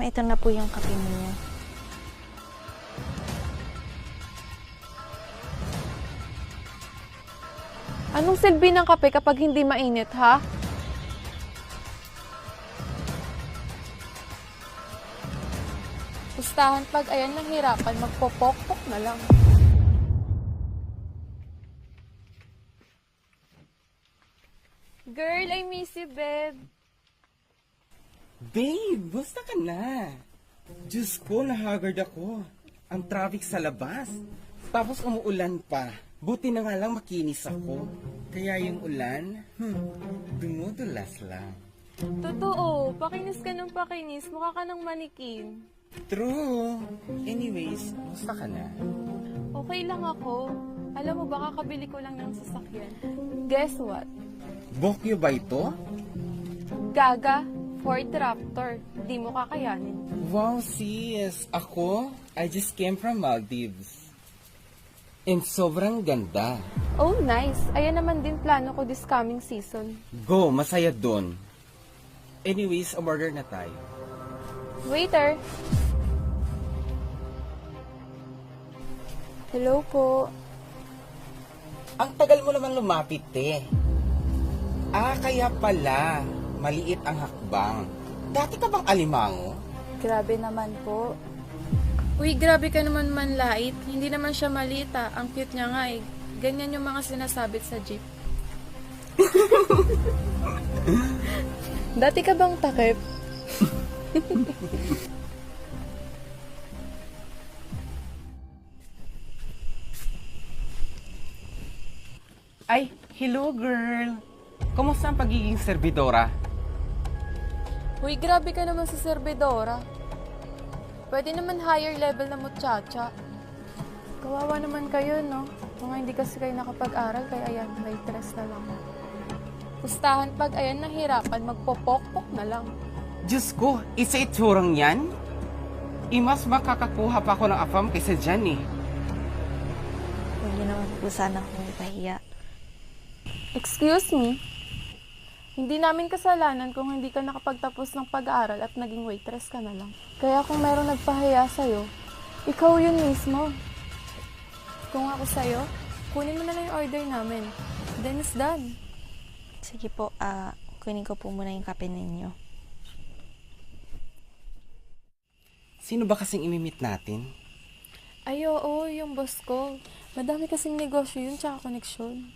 ito na po yung kape niyo. Anong silbi ng kape kapag hindi mainit, ha? Pustahan pag ayan nahirapan, magpopok-pok na lang. Girl, I miss you, babe. Babe, basta ka na. Diyos ko, nahagard ako. Ang traffic sa labas. Tapos umuulan pa. Buti na nga lang makinis ako. Kaya yung ulan, dumudulas lang. Totoo, pakinis ka ng pakinis, mukha ka ng manikin. True. Anyways, basta ka na. Okay lang ako. Alam mo, baka kabili ko lang ng sasakyan. Guess what? Bokyo ba ito? Gaga, Ford Raptor. Di mo kakayanin. Wow, sis. Ako, I just came from Maldives. And sobrang ganda. Oh, nice. Ayan naman din plano ko this coming season. Go, masaya dun. Anyways, umorder na tayo. Waiter! Hello po. Ang tagal mo naman lumapit, eh. Kaya pala, maliit ang hakbang. Dati ka bang alimango? Grabe naman po. Uy, grabe ka naman manlait. Hindi naman siya maliit ah. Ang cute niya nga eh. Ganyan yung mga sinasabit sa jeep. Dati ka bang takip? Ay, hello girl. Kumusta ang pagiging servidora? Uy, grabe ka naman sa servidora. Pwede naman higher level na muchacha. Kawawa naman kayo, no? Mga hindi kasi kayo nakapag-aral, kaya ayan, waitress na lang. Pustahan pag ayan nahirapan, magpopok-pok na lang. Diyos ko, isa itsurang yan? Mas makakakuha pa ako ng afam kaysa dyan eh. Huwag niyo naman po sana akong ipahiya. Excuse me? Hindi namin kasalanan kung hindi ka nakapagtapos ng pag-aaral at naging waitress ka na lang. Kaya kung meron nagpahiya sa'yo, ikaw yun mismo. Kung ako sa'yo, kunin mo na lang yung order namin. Then it's done. Sige po, kunin ko po muna yung kape ninyo. Sino ba kasing imimit natin? Ay, oo, yung boss ko. Madami kasing negosyo yun, tsaka koneksyon.